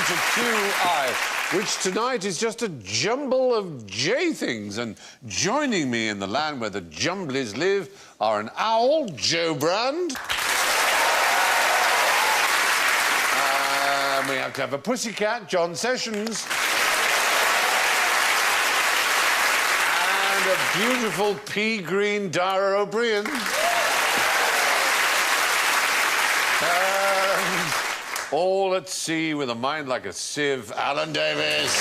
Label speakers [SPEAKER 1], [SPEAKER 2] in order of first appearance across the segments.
[SPEAKER 1] to QI, which tonight is just a jumble of J things. And joining me in the land where the Jumblies live are an owl, Joe Bernd. And we have to have a pussycat, John Sessions. And a beautiful pea green Dara O'Brien. All at sea with a mind like a sieve, Alan Davis.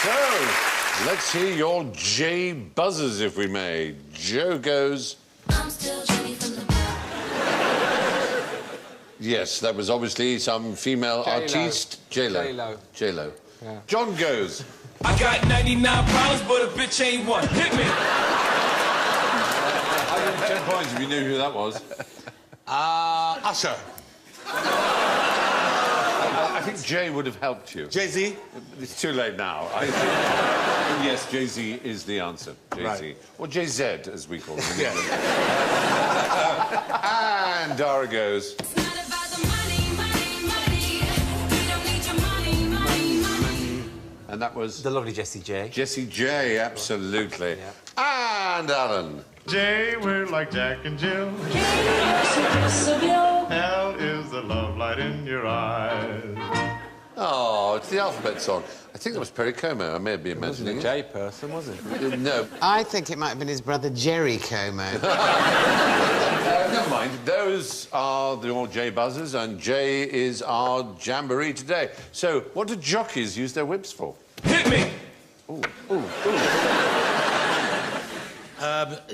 [SPEAKER 1] So, let's hear your J buzzers, if we may. Joe goes. I'm still Jenny from the Yes, that was obviously some female artiste. J-Lo. J-Lo. Yeah. John goes.
[SPEAKER 2] I got 99 problems, but a bitch ain't one. Hit me.
[SPEAKER 1] 10 points if you knew who that was.
[SPEAKER 3] Usher.
[SPEAKER 1] I think Jay would have helped you.
[SPEAKER 3] Jay-Z?
[SPEAKER 1] It's too late now. I think... yes, Jay-Z is the answer. Jay-Z. Right. Or Jay-Z, as we call him.
[SPEAKER 3] Yeah.
[SPEAKER 1] And Dara goes...
[SPEAKER 4] It's not about the money, money, money. We don't need your money, money, money.
[SPEAKER 1] And that was...
[SPEAKER 5] The lovely Jessie J.
[SPEAKER 1] Jessie J, absolutely. Yeah. And Alan.
[SPEAKER 6] Jay, we're like Jack and Jill. Hell is the love light in your eyes.
[SPEAKER 1] Oh, it's the alphabet song. I think that was Perry Como. I may have been imagining it.
[SPEAKER 5] J person, was it?
[SPEAKER 1] No.
[SPEAKER 7] I think it might have been his brother Jerry Como.
[SPEAKER 1] Never mind. Those are the all J buzzers, and J is our jamboree today. So, what do jockeys use their whips for?
[SPEAKER 2] Hit me.
[SPEAKER 1] Ooh, ooh, ooh.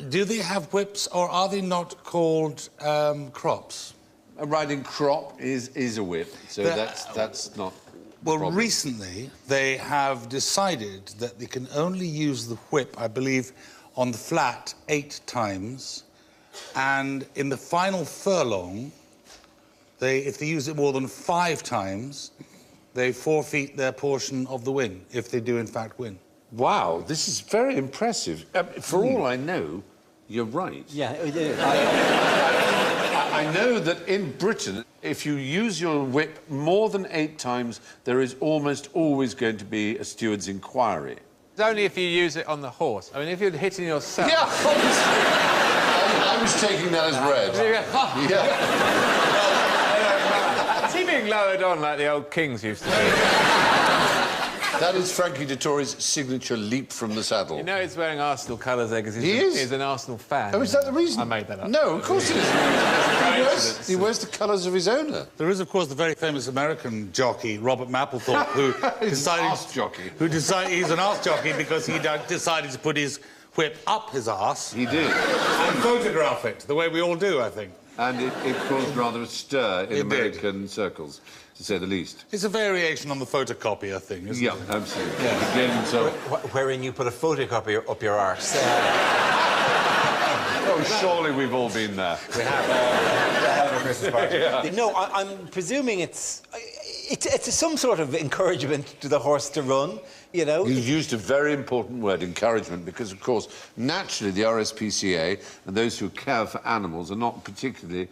[SPEAKER 3] Do they have whips, or are they not called crops?
[SPEAKER 1] A riding crop is a whip, so that's not...
[SPEAKER 3] Well, recently, they have decided that they can only use the whip, I believe, on the flat 8 times, and in the final furlong, if they use it more than 5 times, they forfeit their portion of the win, if they do, in fact, win.
[SPEAKER 1] Wow, this is very impressive. For all I know, you're right.
[SPEAKER 5] Yeah,
[SPEAKER 1] I know that in Britain, if you use your whip more than 8 times, there is almost always going to be a steward's inquiry.
[SPEAKER 5] It's only if you use it on the horse. I mean, if you're hitting yourself...
[SPEAKER 1] Yeah, obviously. I was taking that as read.
[SPEAKER 5] Yeah. Is he being lowered on like the old kings used to do?
[SPEAKER 1] That is Frankie Dettori's signature leap from the saddle.
[SPEAKER 5] You know he's wearing Arsenal colours there because he's an Arsenal fan.
[SPEAKER 1] Oh, is that the reason?
[SPEAKER 5] I made that up.
[SPEAKER 1] No, of course it isn't. He wears the colours of his owner.
[SPEAKER 3] There is, of course, the very famous American jockey, Robert Mapplethorpe, who decided...
[SPEAKER 1] Arse jockey.
[SPEAKER 3] He's an arse jockey because he decided to put his whip up his arse.
[SPEAKER 1] He did.
[SPEAKER 3] And photograph it, the way we all do, I think.
[SPEAKER 1] And it caused rather a stir in American circles, to say the least.
[SPEAKER 3] It's a variation on the photocopier thing, isn't it?
[SPEAKER 1] Yeah, absolutely. Yeah. Again, so...
[SPEAKER 5] Wherein you put a photocopier up your arse.
[SPEAKER 1] Oh, surely we've all been there.
[SPEAKER 5] We have. A Christmas party. Yeah. No, I'm presuming it's some sort of encouragement to the horse to run, you know?
[SPEAKER 1] You've used a very important word, encouragement, because, of course, naturally, the RSPCA and those who care for animals are not particularly,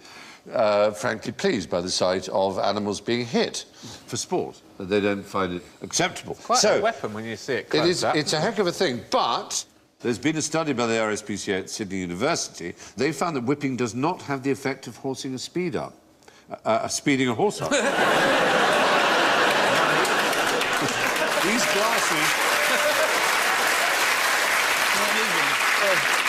[SPEAKER 1] frankly, pleased by the sight of animals being hit for sport. They don't find it acceptable.
[SPEAKER 5] Quite a weapon when you see it close up.
[SPEAKER 1] It's a heck of a thing, but... There's been a study by the RSPCA at Sydney University. They found that whipping does not have the effect of horsing a speed up. Speeding a horse up. These glasses...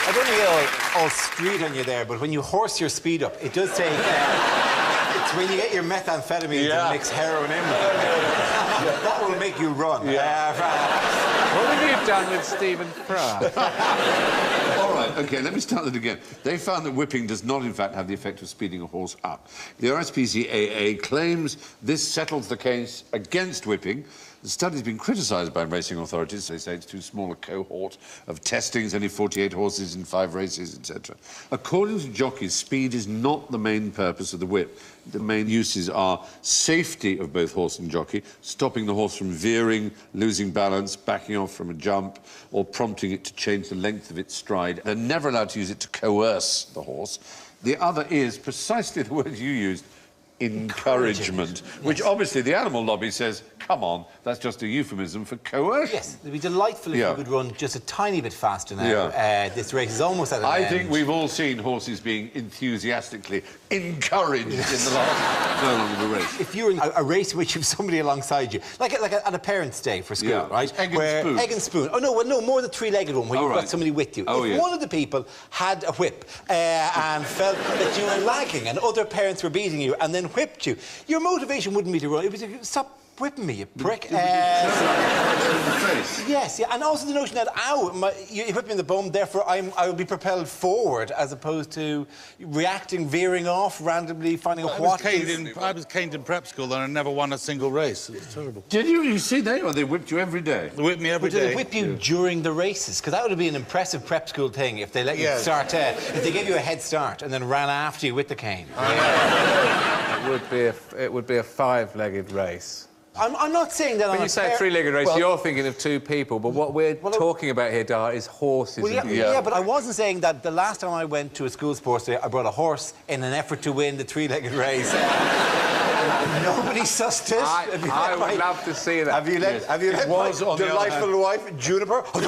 [SPEAKER 5] I don't want to get all street on you there, but when you horse your speed up, it does take... it's when you get your methamphetamine and mix heroin in with it. That will make you run. What have you done with Stephen Fry?
[SPEAKER 1] All right, OK, let me start that again. They found that whipping does not, in fact, have the effect of speeding a horse up. The RSPCAA claims this settles the case against whipping. The study's been criticised by racing authorities. They say it's too small a cohort of testings, only 48 horses in 5 races, etc. According to jockeys, speed is not the main purpose of the whip. The main uses are safety of both horse and jockey, stopping the horse from veering, losing balance, backing off from a jump, or prompting it to change the length of its stride. They're never allowed to use it to coerce the horse. The other is precisely the word you used, encouragement, which obviously the animal lobby says, come on, that's just a euphemism for coercion.
[SPEAKER 5] Yes, it'd be delightful if you could run just a tiny bit faster now. This race is almost at an end.
[SPEAKER 1] I think we've all seen horses being enthusiastically encouraged in the last so long of a race.
[SPEAKER 5] If you're in a race in which you have somebody alongside you, like at a parents' day for school, right?
[SPEAKER 1] Egg and spoon.
[SPEAKER 5] Egg and spoon. Oh, no, well, no, more the three-legged one, where you've got somebody with you. If one of the people had a whip and felt that you were lagging and other parents were beating you and then whipped you, your motivation wouldn't be to run. It was to stop whipping me, you prick. Yes, yeah, and also the notion that, you whipped me in the bum, therefore I will be propelled forward, as opposed to reacting, veering off, randomly finding a what.
[SPEAKER 3] I was caned in prep school and I never won a single race. It was terrible.
[SPEAKER 1] Did you? You see, they whipped you every day.
[SPEAKER 3] They whipped me every day.
[SPEAKER 5] Did they whip you during the races? Because that would have been an impressive prep school thing if they let you start, if they gave you a head start and then ran after you with the cane.
[SPEAKER 8] It would be a 5-legged race.
[SPEAKER 5] I'm not saying that
[SPEAKER 8] when you say three-legged race, you're thinking of 2 people, but what we're talking about here, Dar, is horses.
[SPEAKER 5] Well, but I wasn't saying that the last time I went to a school sports day, I brought a horse in an effort to win the 3-legged race. Nobody sussed it.
[SPEAKER 8] I would love to see that.
[SPEAKER 5] Have you let my delightful wife, Juniper?
[SPEAKER 8] What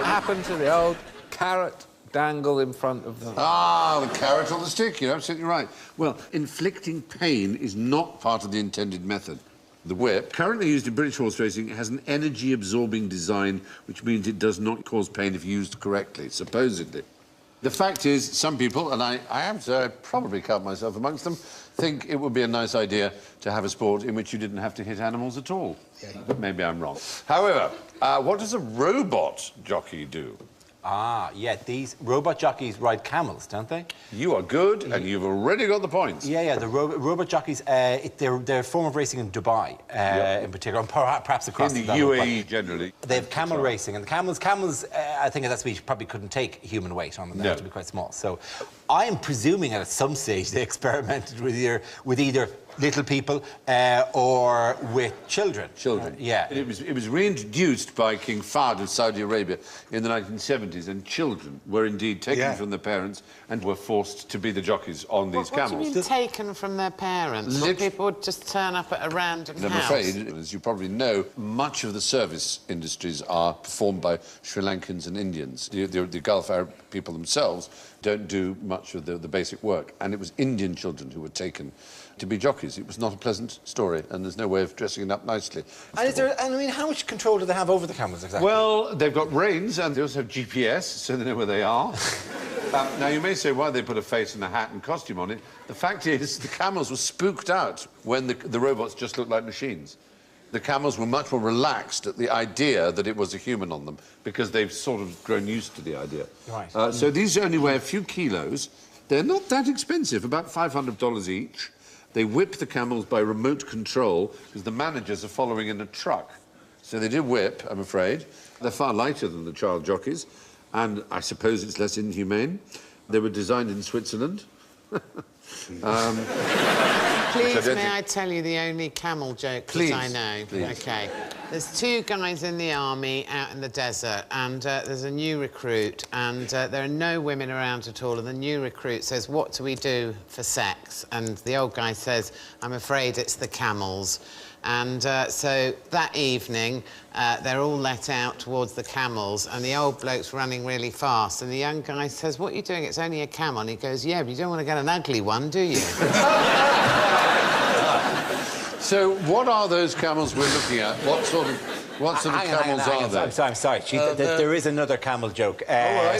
[SPEAKER 8] happened to the old carrot dangle in front of them?
[SPEAKER 1] Ah, the carrot on the stick, you're absolutely right. Well, inflicting pain is not part of the intended method. The whip, currently used in British horse racing, has an energy-absorbing design, which means it does not cause pain if used correctly, supposedly. The fact is, some people, and I have to probably count myself amongst them, think it would be a nice idea to have a sport in which you didn't have to hit animals at all. But maybe I'm wrong. However, what does a robot jockey do?
[SPEAKER 5] These robot jockeys ride camels, don't they?
[SPEAKER 1] You are good, and you've already got the points.
[SPEAKER 5] Yeah, the robot jockeys, they're a form of racing in Dubai, in particular, and perhaps across
[SPEAKER 1] the UAE, generally.
[SPEAKER 5] They have camel racing, and the camels, I think at that speed, probably couldn't take human weight on them. They have to be quite small. So I'm presuming at some stage they experimented with either little people or with children. Yeah. It
[SPEAKER 1] was reintroduced by King Fahd of Saudi Arabia in the 1970s, and children were indeed taken from their parents and were forced to be the jockeys on these camels.
[SPEAKER 7] What do you mean taken from their parents? People would just turn up at a random house?
[SPEAKER 1] I'm afraid, as you probably know, much of the service industries are performed by Sri Lankans and Indians. The Gulf Arab people themselves don't do much of the basic work, and it was Indian children who were taken to be jockeys. It was not a pleasant story, and there's no way of dressing it up nicely.
[SPEAKER 5] And how much control do they have over the camels exactly?
[SPEAKER 1] Well, they've got reins, and they also have GPS, so they know where they are. Now, you may say, why they put a face and a hat and costume on it. The fact is, the camels were spooked out when the robots just looked like machines. The camels were much more relaxed at the idea that it was a human on them, because they've sort of grown used to the idea.
[SPEAKER 5] Right.
[SPEAKER 1] So these only weigh a few kilos. They're not that expensive, about $500 each. They whip the camels by remote control, because the managers are following in a truck. So they do whip, I'm afraid. They're far lighter than the child jockeys, and I suppose it's less inhumane. They were designed in Switzerland.
[SPEAKER 7] Please, may I tell you the only camel joke that I know?
[SPEAKER 1] Please.
[SPEAKER 7] OK. There's 2 guys in the army out in the desert, and there's a new recruit, and there are no women around at all, and the new recruit says, what do we do for sex? And the old guy says, I'm afraid it's the camels. And so that evening, they're all let out towards the camels, and the old bloke's running really fast, and the young guy says, what are you doing? It's only a camel. And he goes, yeah, but you don't want to get an ugly one, do you?
[SPEAKER 1] So what are those camels we're looking at? What sort of camels are they?
[SPEAKER 5] I'm sorry. There is another camel joke. Sorry.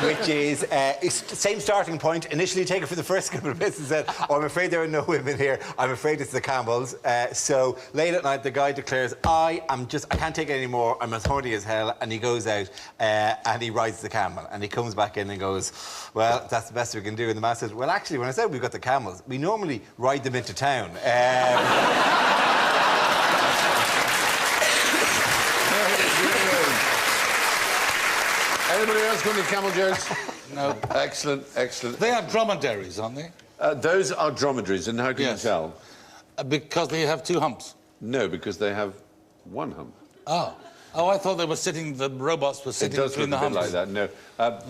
[SPEAKER 5] which is same starting point. Initially taken for the first couple of bits and said, "Oh, I'm afraid there are no women here. I'm afraid it's the camels." So late at night, the guy declares, I can't take it anymore. I'm as horny as hell." And he goes out and he rides the camel. And he comes back in and goes, "Well, that's the best we can do." And the man says, "Well, actually, when I said we've got the camels, we normally ride them into town."
[SPEAKER 1] Anybody else got any camel jokes?
[SPEAKER 3] No.
[SPEAKER 1] Excellent, excellent.
[SPEAKER 3] They are dromedaries, aren't they?
[SPEAKER 1] Those are dromedaries, and how can
[SPEAKER 3] Yes.
[SPEAKER 1] you tell?
[SPEAKER 3] Because they have 2 humps.
[SPEAKER 1] No, because they have 1 hump.
[SPEAKER 3] Oh. Oh, I thought they were sitting, the robots were
[SPEAKER 1] It
[SPEAKER 3] sitting
[SPEAKER 1] does
[SPEAKER 3] between
[SPEAKER 1] look
[SPEAKER 3] the
[SPEAKER 1] a bit
[SPEAKER 3] humps.
[SPEAKER 1] like that, no.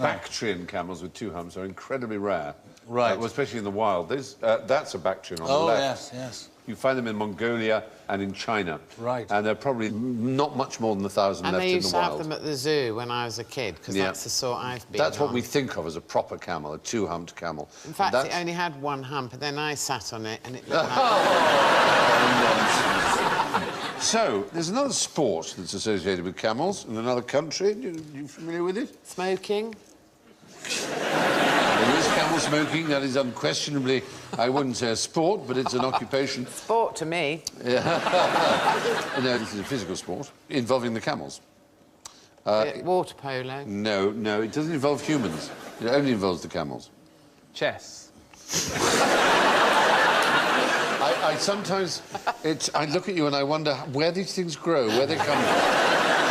[SPEAKER 1] Bactrian camels with 2 humps are incredibly rare.
[SPEAKER 3] Right.
[SPEAKER 1] Well, especially in the wild. That's a Bactrian on the left.
[SPEAKER 3] Yes, yes.
[SPEAKER 1] You find them in Mongolia and in China.
[SPEAKER 3] Right.
[SPEAKER 1] And they're probably not much more than 1,000
[SPEAKER 7] And
[SPEAKER 1] left
[SPEAKER 7] they
[SPEAKER 1] in
[SPEAKER 7] used
[SPEAKER 1] the
[SPEAKER 7] to have
[SPEAKER 1] wild.
[SPEAKER 7] them at the zoo when I was a kid, because
[SPEAKER 1] Yeah.
[SPEAKER 7] that's the sort I've been
[SPEAKER 1] That's what
[SPEAKER 7] on.
[SPEAKER 1] we think of as a proper camel, a 2-humped camel.
[SPEAKER 7] In fact,
[SPEAKER 1] That's...
[SPEAKER 7] it only had 1 hump, and then I sat on it, and it looked like...
[SPEAKER 1] So, there's another sport that's associated with camels in another country. You familiar with it?
[SPEAKER 7] Smoking.
[SPEAKER 1] There is camel smoking. That is unquestionably, I wouldn't say a sport, but it's an occupation.
[SPEAKER 7] Sport to me.
[SPEAKER 1] No, this is a physical sport involving the camels.
[SPEAKER 7] Water polo.
[SPEAKER 1] No, no, it doesn't involve humans. It only involves the camels.
[SPEAKER 8] Chess.
[SPEAKER 1] I sometimes... I look at you and I wonder where these things grow, where they come from.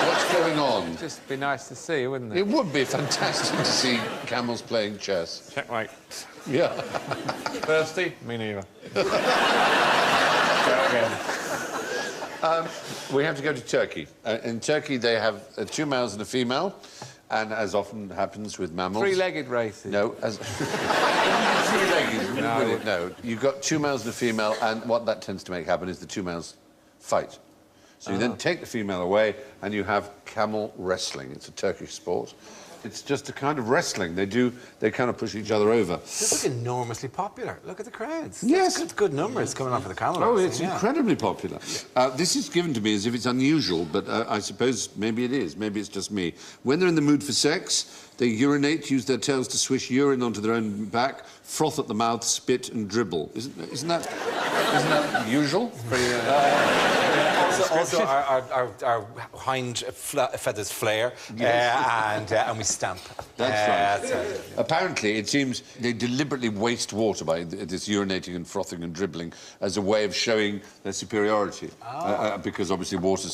[SPEAKER 1] What's going on?
[SPEAKER 8] Just be nice to see, wouldn't it?
[SPEAKER 1] It would be fantastic to see camels playing chess.
[SPEAKER 8] Checkmate.
[SPEAKER 1] Yeah.
[SPEAKER 8] Thirsty? Me neither. Go again.
[SPEAKER 1] We have to go to Turkey. In Turkey, they have 2 males and a female, and as often happens with mammals...
[SPEAKER 8] 3-legged races.
[SPEAKER 1] No, as... 3-legged, no. You've got 2 males and a female, and what that tends to make happen is the 2 males fight. So you then take the female away, and you have camel wrestling. It's a Turkish sport. It's just a kind of wrestling. They kind of push each other over.
[SPEAKER 5] This is enormously popular. Look at the crowds.
[SPEAKER 1] Yes.
[SPEAKER 5] That's good numbers coming off of the camel.
[SPEAKER 1] Oh,
[SPEAKER 5] racing,
[SPEAKER 1] it's
[SPEAKER 5] yeah.
[SPEAKER 1] incredibly popular. This is given to me as if it's unusual, but I suppose maybe it is. Maybe it's just me. When they're in the mood for sex, they urinate, use their tails to swish urine onto their own back, froth at the mouth, spit and dribble. Isn't that usual?
[SPEAKER 5] Also, our hind feathers flare, and we stamp.
[SPEAKER 1] That's right. Apparently, it seems they deliberately waste water by this urinating and frothing and dribbling as a way of showing their superiority. Because obviously water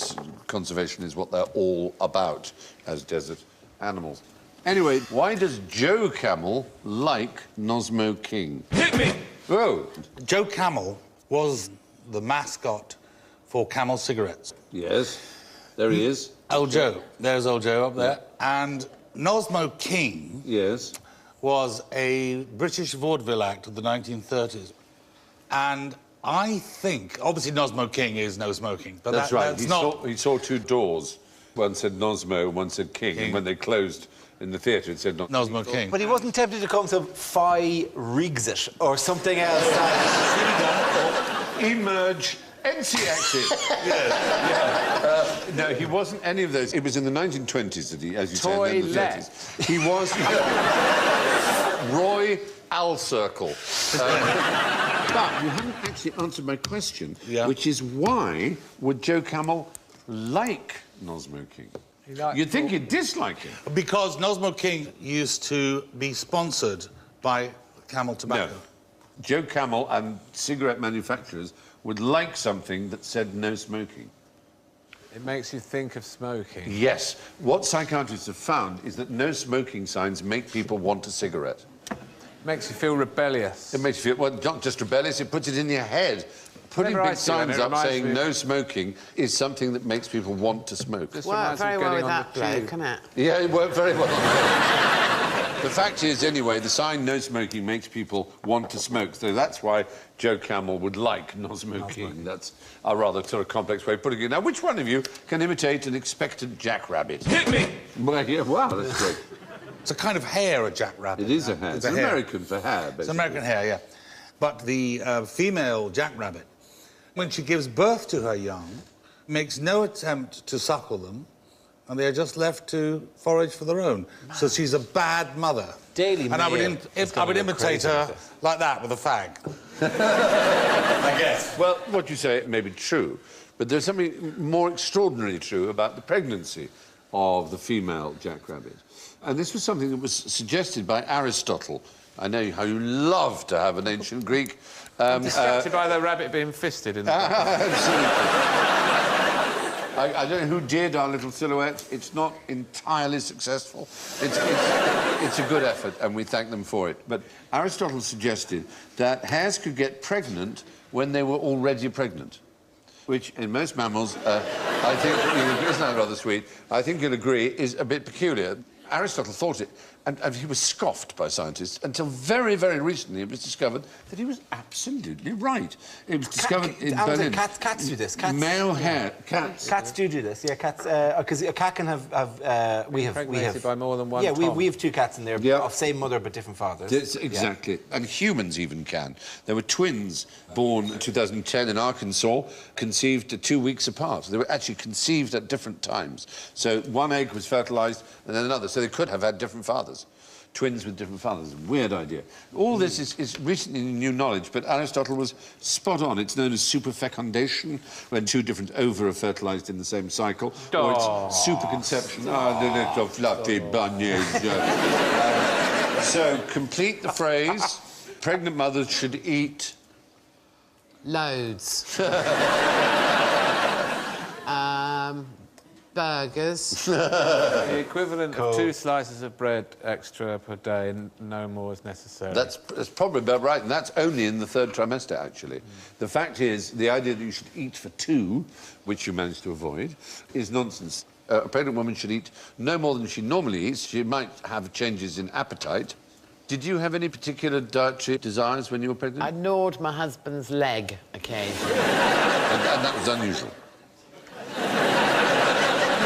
[SPEAKER 1] conservation is what they're all about as desert animals. Anyway, why does Joe Camel like Nosmo King?
[SPEAKER 2] Hit me!
[SPEAKER 1] Oh,
[SPEAKER 3] Joe Camel was the mascot for Camel cigarettes.
[SPEAKER 1] yes. There he is.
[SPEAKER 3] Old Joe. There's old Joe up there. And Nosmo King
[SPEAKER 1] Yes.
[SPEAKER 3] was a British vaudeville act of the 1930s. And I think, obviously Nosmo King is no smoking, but
[SPEAKER 1] That's right.
[SPEAKER 3] that's not...
[SPEAKER 1] He saw 2 doors. One said Nosmo, one said King. And when they closed in the theatre, it said
[SPEAKER 3] Nosmo King.
[SPEAKER 5] But he wasn't tempted to come to Phi Rigsit or something else.
[SPEAKER 1] Emerge, NC exit. No, he wasn't any of those. It was in the 1920s that he, as you say, and then the
[SPEAKER 8] Toilet.
[SPEAKER 1] 30s. He was Roy Alcircle. But you haven't actually answered my question, which is why would Joe Camel like Nosmo King? You'd think he'd dislike him.
[SPEAKER 3] Because Nosmo King used to be sponsored by Camel Tobacco.
[SPEAKER 1] No. Joe Camel and cigarette manufacturers would like something that said no smoking.
[SPEAKER 8] It makes you think of smoking.
[SPEAKER 1] Yes. What psychiatrists have found is that no smoking signs make people want a cigarette.
[SPEAKER 8] Makes you feel rebellious.
[SPEAKER 1] It makes you feel, well, not just rebellious, it puts it in your head. Putting
[SPEAKER 8] Whenever I
[SPEAKER 1] big
[SPEAKER 8] see one,
[SPEAKER 1] signs
[SPEAKER 8] it
[SPEAKER 1] up
[SPEAKER 8] reminds
[SPEAKER 1] saying
[SPEAKER 8] me of-
[SPEAKER 1] no smoking is something that makes people want to smoke.
[SPEAKER 8] Just
[SPEAKER 7] Worked
[SPEAKER 8] reminds me
[SPEAKER 7] very
[SPEAKER 8] of
[SPEAKER 7] well
[SPEAKER 8] getting
[SPEAKER 7] with
[SPEAKER 8] on
[SPEAKER 7] that
[SPEAKER 8] the
[SPEAKER 7] bloke,
[SPEAKER 8] tube.
[SPEAKER 7] can it?
[SPEAKER 1] Yeah, it worked very well. The fact is, anyway, the sign no smoking makes people want to smoke. So that's why Joe Camel would like Nosmo King. That's a rather sort of complex way of putting it. Now, which one of you can imitate an expectant jackrabbit?
[SPEAKER 2] Hit me!
[SPEAKER 1] Well, yeah, wow, that's great.
[SPEAKER 3] It's a kind of hare, a jackrabbit.
[SPEAKER 1] It is a hare.
[SPEAKER 3] It's
[SPEAKER 1] It's
[SPEAKER 3] a hare.
[SPEAKER 1] American for hare, basically.
[SPEAKER 3] It's an American hare, yeah. But the female jackrabbit, when she gives birth to her young, makes no attempt to suckle them, and they are just left to forage for their own. So she's a bad mother.
[SPEAKER 5] Daily
[SPEAKER 3] And I would,
[SPEAKER 5] Mail is
[SPEAKER 3] I would
[SPEAKER 5] gonna go
[SPEAKER 3] imitate
[SPEAKER 5] crazy
[SPEAKER 3] her
[SPEAKER 5] with this.
[SPEAKER 3] like that, with a fag. I guess.
[SPEAKER 1] Well, what you say may be true, but there's something more extraordinarily true about the pregnancy of the female jackrabbit. And this was something that was suggested by Aristotle. I know how you love to have an ancient Greek...
[SPEAKER 8] Distracted by the rabbit being fisted in the
[SPEAKER 1] Absolutely. I don't know who did our little silhouette. It's not entirely successful. It's a good effort, and we thank them for it. But Aristotle suggested that hares could get pregnant when they were already pregnant, which in most mammals, I think, isn't that rather sweet? I think you'll agree, is a bit peculiar. Aristotle thought it, and he was scoffed by scientists until very, very recently it was discovered that he was absolutely right. It was discovered in Berlin.
[SPEAKER 5] Cats do this. Cats,
[SPEAKER 1] Male hare, cats.
[SPEAKER 5] Cats do this. Yeah, cats. Because a cat can have. We have
[SPEAKER 8] by more than one.
[SPEAKER 5] Yeah,
[SPEAKER 8] Tom.
[SPEAKER 5] we have two cats in there,
[SPEAKER 1] Yeah.
[SPEAKER 5] of same mother but different fathers.
[SPEAKER 1] Exactly. And humans even can. There were twins born in 2010 in Arkansas, conceived 2 weeks apart. They were actually conceived at different times. So one egg was fertilised and then another. So they could have had different fathers. Twins with different fathers. Weird idea. All this is recently new knowledge, but Aristotle was spot on. It's known as superfecundation, when two different ova are fertilised in the same cycle. Or it's superconception. Ah, the little fluffy bunnies. So, complete the phrase. Pregnant mothers should eat...
[SPEAKER 7] Loads. Burgers.
[SPEAKER 8] The equivalent of 2 slices of bread extra per day, and no more is necessary.
[SPEAKER 1] That's probably about right, and that's only in the 3rd trimester, actually. The fact is, the idea that you should eat for 2, which you managed to avoid, is nonsense. A pregnant woman should eat no more than she normally eats. She might have changes in appetite. Did you have any particular dietary desires when you were pregnant?
[SPEAKER 7] I gnawed my husband's leg occasionally.
[SPEAKER 1] And that was unusual.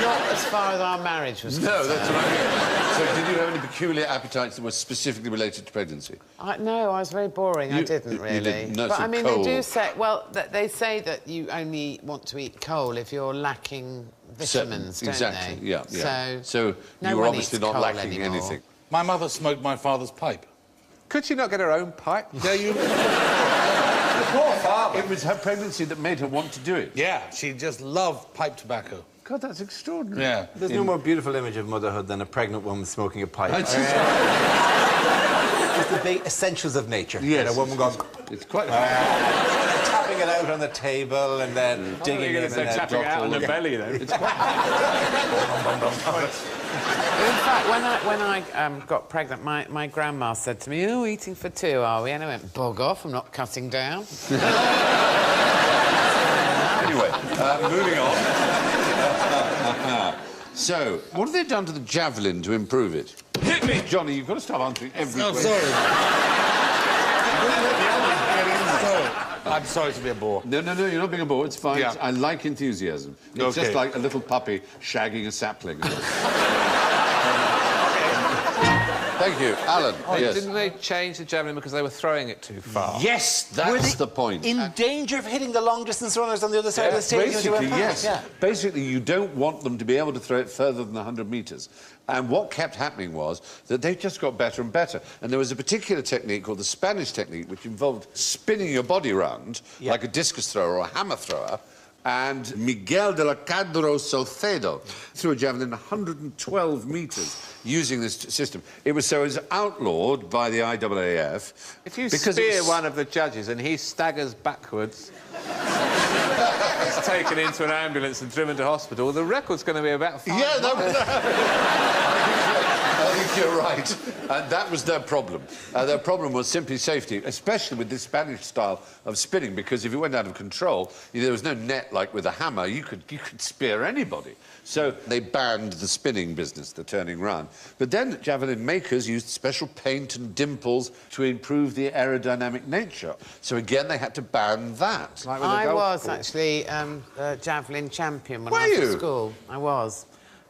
[SPEAKER 7] Not as far as our marriage was
[SPEAKER 1] No,
[SPEAKER 7] concerned.
[SPEAKER 1] that's what I mean. So did you have any peculiar appetites that were specifically related to pregnancy?
[SPEAKER 7] No, I was very boring. I didn't
[SPEAKER 1] you
[SPEAKER 7] really.
[SPEAKER 1] didn't. No,
[SPEAKER 7] but
[SPEAKER 1] so
[SPEAKER 7] I mean,
[SPEAKER 1] coal.
[SPEAKER 7] they do say, well, they say that you only want to eat coal if you're lacking vitamins, don't
[SPEAKER 1] exactly,
[SPEAKER 7] they?
[SPEAKER 1] yeah. So
[SPEAKER 7] no
[SPEAKER 1] you were
[SPEAKER 7] one
[SPEAKER 1] obviously
[SPEAKER 7] eats
[SPEAKER 1] not
[SPEAKER 7] coal
[SPEAKER 1] lacking
[SPEAKER 7] anymore.
[SPEAKER 1] anything.
[SPEAKER 3] My mother smoked my father's pipe.
[SPEAKER 8] Could she not get her own pipe?
[SPEAKER 3] Yeah, you...
[SPEAKER 1] Poor father. It was her pregnancy that made her want to do it.
[SPEAKER 3] Yeah, she just loved pipe tobacco.
[SPEAKER 1] God, that's extraordinary.
[SPEAKER 3] Yeah.
[SPEAKER 5] There's no more beautiful image of motherhood than a pregnant woman smoking a pipe.
[SPEAKER 1] It's
[SPEAKER 5] Just the big essentials of nature.
[SPEAKER 1] Yes.
[SPEAKER 5] And a woman going...
[SPEAKER 1] It's quite...
[SPEAKER 5] tapping it out on the table and then digging in and then
[SPEAKER 8] tapping it out on the belly, then.
[SPEAKER 7] In fact, when I got pregnant, my grandma said to me, "Oh, eating for 2, are we?" And I went, "Bog off, I'm not cutting down."
[SPEAKER 1] Anyway, moving on. So, what have they done to the javelin to improve it?
[SPEAKER 2] Hit me!
[SPEAKER 1] Johnny, you've got to stop answering every
[SPEAKER 3] Oh,
[SPEAKER 1] question.
[SPEAKER 3] sorry. I'm sorry to be a bore.
[SPEAKER 1] No, you're not being a bore, it's fine.
[SPEAKER 3] Yeah.
[SPEAKER 1] I like enthusiasm. It's just like a little puppy shagging a sapling. Thank you. Alan, yes.
[SPEAKER 8] Didn't they change the javelin because they were throwing it too far?
[SPEAKER 1] Yes, that's the point.
[SPEAKER 5] In danger of hitting the long-distance runners on the other side of the stage? as you
[SPEAKER 1] Basically,
[SPEAKER 5] went past?
[SPEAKER 1] yes.
[SPEAKER 5] Yeah.
[SPEAKER 1] Basically, you don't want them to be able to throw it further than 100 metres. And what kept happening was that they just got better and better. And there was a particular technique called the Spanish technique, which involved spinning your body round like a discus thrower or a hammer thrower. And Miguel de la Cadro Salcedo threw a javelin 112 metres using this system. It was outlawed by the IAAF.
[SPEAKER 8] If you spear one of the judges and he staggers backwards, he's taken into an ambulance and driven to hospital, the record's going to be about 5 months.
[SPEAKER 1] I think you're right. And that was their problem. Their problem was simply safety, especially with this Spanish style of spinning, because if it went out of control, there was no net like with a hammer. You could spear anybody. So they banned the spinning business, the turning round. But then javelin makers used special paint and dimples to improve the aerodynamic nature. So again, they had to ban that.
[SPEAKER 8] Like with a
[SPEAKER 7] I
[SPEAKER 8] golf
[SPEAKER 7] was
[SPEAKER 8] ball.
[SPEAKER 7] actually a javelin champion when
[SPEAKER 1] Were
[SPEAKER 7] I was
[SPEAKER 1] you?
[SPEAKER 7] at school. I was.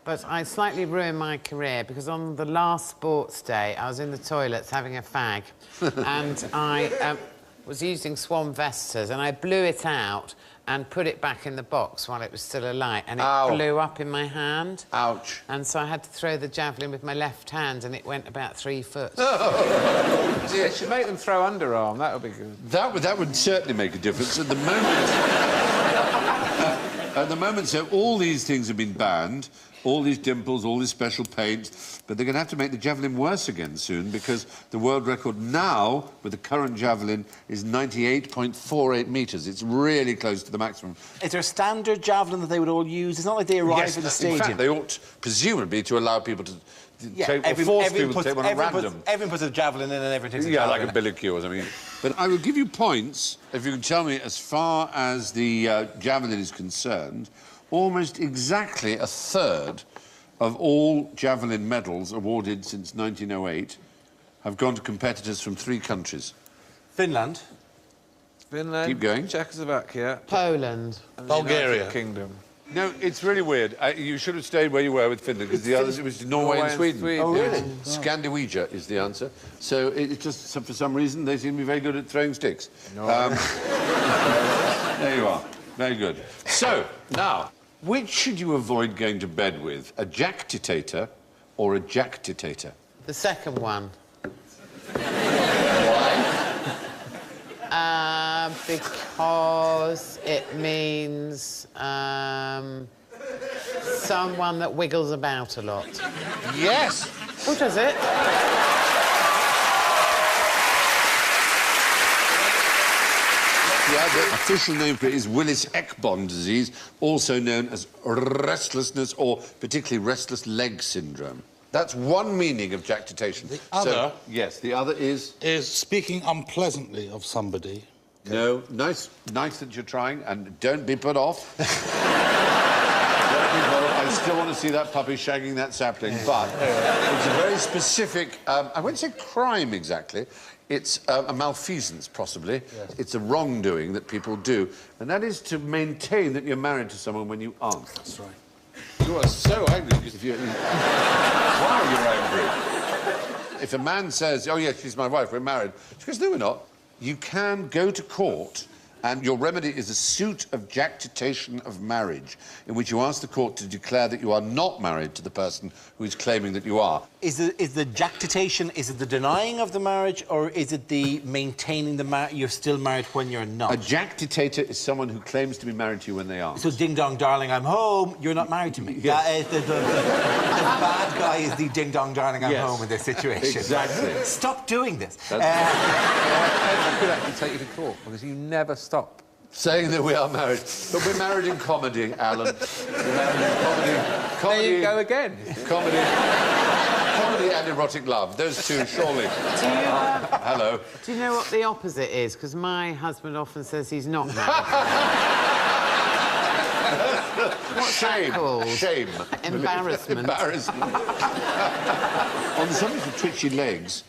[SPEAKER 7] But I slightly ruined my career because on the last sports day, I was in the toilets having a fag and I was using Swan Vestas and I blew it out and put it back in the box while it was still alight, and it
[SPEAKER 1] Ow.
[SPEAKER 7] blew up in my hand.
[SPEAKER 1] Ouch.
[SPEAKER 7] And so I had to throw the javelin with my left hand, and it went about 3 foot.
[SPEAKER 8] They should make them throw underarm. That would be good.
[SPEAKER 1] That would certainly make a difference. At the moment, so all these things have been banned, all these dimples, all these special paints, but they're going to have to make the javelin worse again soon because the world record now with the current javelin is 98.48 metres. It's really close to the maximum.
[SPEAKER 5] Is there a standard javelin that they would all use? It's not like they arrive at the
[SPEAKER 1] in
[SPEAKER 5] stadium.
[SPEAKER 1] fact, they ought presumably to allow people to
[SPEAKER 5] Yeah,
[SPEAKER 1] take, or force people to take one at
[SPEAKER 5] everyone
[SPEAKER 1] random.
[SPEAKER 5] everyone puts a javelin in and everyone takes a
[SPEAKER 1] Yeah,
[SPEAKER 5] javelin.
[SPEAKER 1] like a billy cue or something. But I will give you points if you can tell me, as far as the javelin is concerned, almost exactly a third of all javelin medals awarded since 1908 have gone to competitors from 3 countries.
[SPEAKER 5] Finland.
[SPEAKER 8] Finland.
[SPEAKER 1] Keep going.
[SPEAKER 8] Czechoslovakia.
[SPEAKER 7] Poland.
[SPEAKER 8] and the
[SPEAKER 3] Bulgaria.
[SPEAKER 8] United Kingdom.
[SPEAKER 1] No, it's really weird. You should have stayed where you were with Finland, because the others, it was Norway and Sweden.
[SPEAKER 5] Oh, really?
[SPEAKER 1] Yeah. Scandinavia is the answer. So it's just, for some reason, they seem to be very good at throwing sticks. There you are. Very good. So, now, which should you avoid going to bed with? A jactitator or a jactitator?
[SPEAKER 7] The second one. Because it means someone that wiggles about a lot.
[SPEAKER 1] Yes!
[SPEAKER 7] Who does it?
[SPEAKER 1] The official name for it is Willis-Ekbom disease, also known as restlessness or particularly restless leg syndrome. That's one meaning of jactitation.
[SPEAKER 3] The other...
[SPEAKER 1] yes, the other is...
[SPEAKER 3] is speaking unpleasantly of somebody.
[SPEAKER 1] No, nice that you're trying, and don't be put off. Don't be put off. I still want to see that puppy shagging that sapling, but it's a very specific... I won't say crime exactly. It's a malfeasance, possibly. Yes. It's a wrongdoing that people do, and that is to maintain that you're married to someone when you aren't.
[SPEAKER 3] That's right.
[SPEAKER 1] You are so angry because if you... Why are you angry? If a man says, oh, yes, she's my wife, we're married, she goes, no, we're not. You can go to court, and your remedy is a suit of jactitation of marriage, in which you ask the court to declare that you are not married to the person who is claiming that you are.
[SPEAKER 5] Is the jactitation, is it the denying of the marriage, or is it the maintaining the marriage, you're still married when you're not?
[SPEAKER 1] A jactitator is someone who claims to be married to you when they aren't.
[SPEAKER 5] So, ding-dong, darling, I'm home, you're not married to me.
[SPEAKER 1] Yes.
[SPEAKER 5] That is the bad guy is the ding-dong, darling, I'm
[SPEAKER 1] Yes.
[SPEAKER 5] home in this situation.
[SPEAKER 1] Exactly.
[SPEAKER 5] Stop doing this.
[SPEAKER 8] I could actually take you to court because you never stop.
[SPEAKER 1] Saying that we are married. But we're married in comedy, Alan. We're married in comedy.
[SPEAKER 8] There you go again.
[SPEAKER 1] Comedy and erotic love. Those two, surely. Hello.
[SPEAKER 7] Do you know what the opposite is? Because my husband often says he's not married. What's
[SPEAKER 1] Shame.
[SPEAKER 7] that called?
[SPEAKER 1] Shame.
[SPEAKER 7] Embarrassment.
[SPEAKER 1] Embarrassment. On the subject of twitchy legs,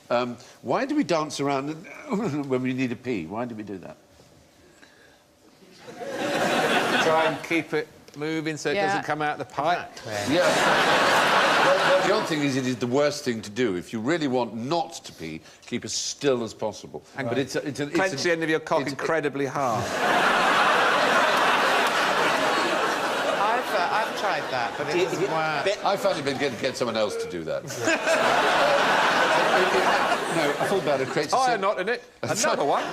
[SPEAKER 1] why do we dance around when we need a pee? Why do we do that?
[SPEAKER 8] Try and keep it moving so it doesn't come out the pipe.
[SPEAKER 7] Exactly.
[SPEAKER 1] Yeah. Well, the odd thing is, it is the worst thing to do. If you really want not to pee, keep as still as possible. But it's
[SPEAKER 8] Clench the end of your cock incredibly hard.
[SPEAKER 7] I've tried that, but it doesn't work.
[SPEAKER 1] I found it been get someone else to do that. No, a full bladder creates a
[SPEAKER 8] Oh,
[SPEAKER 1] sense...
[SPEAKER 8] I'm not in it. Another one.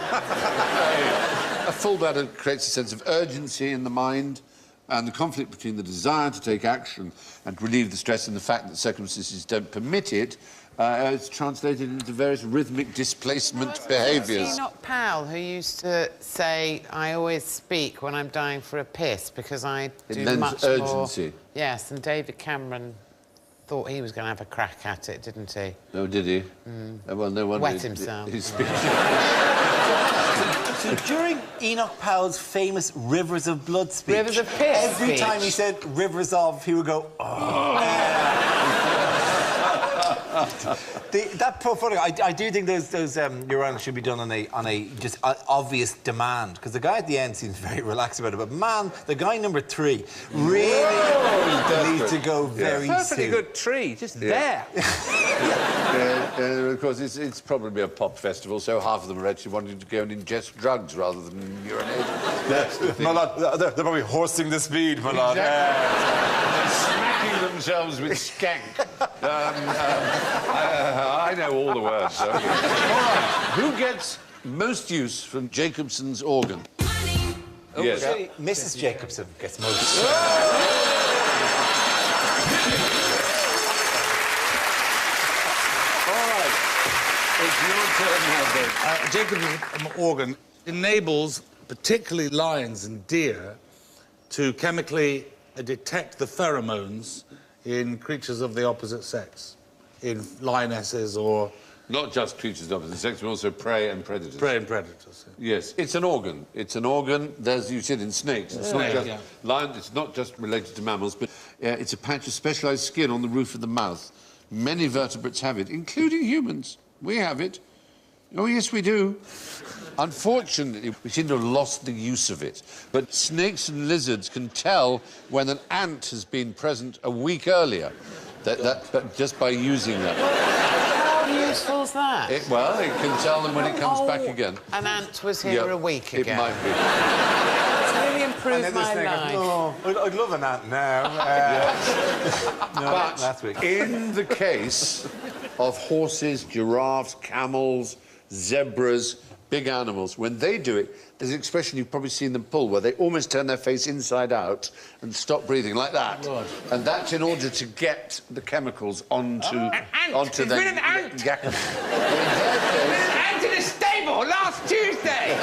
[SPEAKER 1] A full bladder creates a sense of urgency in the mind, and the conflict between the desire to take action and relieve the stress and the fact that circumstances don't permit it is translated into various rhythmic displacement behaviours.
[SPEAKER 7] Was he not Pal who used to say, I always speak when I'm dying for a piss because I do
[SPEAKER 1] lends
[SPEAKER 7] much
[SPEAKER 1] urgency.
[SPEAKER 7] more... Yes, and David Cameron thought he was going to have a crack at it, didn't he?
[SPEAKER 1] Oh, did he? Well, no wonder...
[SPEAKER 7] Wet himself.
[SPEAKER 1] His speech...
[SPEAKER 5] So during Enoch Powell's famous Rivers of Blood speech...
[SPEAKER 7] Rivers of Piss
[SPEAKER 5] Every
[SPEAKER 7] speech.
[SPEAKER 5] time he said Rivers of, he would go, oh. That portfolio, I do think those urals should be done on a just obvious demand, because the guy at the end seems very relaxed about it. But man, the guy number 3 really needs to go very
[SPEAKER 8] Perfectly
[SPEAKER 5] soon.
[SPEAKER 8] good tree, just there.
[SPEAKER 1] Of course, it's probably a pop festival, so half of them are actually wanting to go and ingest drugs rather than urinate. That's the thing.
[SPEAKER 5] My lad, they're probably horsing the speed, my lad.
[SPEAKER 1] They're smacking themselves with skank. I know all the words. So. All right, who gets most use from Jacobson's organ?
[SPEAKER 5] Oh,
[SPEAKER 1] yes.
[SPEAKER 5] okay. Mrs. Jacobson gets most.
[SPEAKER 1] It's your turn now, Dave.
[SPEAKER 3] Jacobson's organ enables particularly lions and deer to chemically detect the pheromones in creatures of the opposite sex, in lionesses or...
[SPEAKER 1] Not just creatures of the opposite sex, but also prey and predators.
[SPEAKER 3] Prey and predators.
[SPEAKER 1] Yes, it's an organ. It's an organ, as you said, in snakes. It's not just lions, it's not just related to mammals, but it's a patch of specialised skin on the roof of the mouth. Many vertebrates have it, including humans. We have it. Oh, yes, we do. Unfortunately, we seem to have lost the use of it. But snakes and lizards can tell when an ant has been present a week earlier, but just by using that.
[SPEAKER 7] How useful is that?
[SPEAKER 1] Well, it can tell them when it comes back again.
[SPEAKER 7] An ant was here a week ago.
[SPEAKER 1] It might be.
[SPEAKER 7] It's really improved my life.
[SPEAKER 5] Oh, I'd love an ant now.
[SPEAKER 1] But
[SPEAKER 5] last week.
[SPEAKER 1] in the case of horses, giraffes, camels, zebras, big animals, when they do it, there's an expression you've probably seen them pull where they almost turn their face inside out and stop breathing like that. God. And that's in order to get the chemicals onto the...
[SPEAKER 8] There's been an ant!
[SPEAKER 1] Yeah.
[SPEAKER 8] There's been an ant in a stable last Tuesday!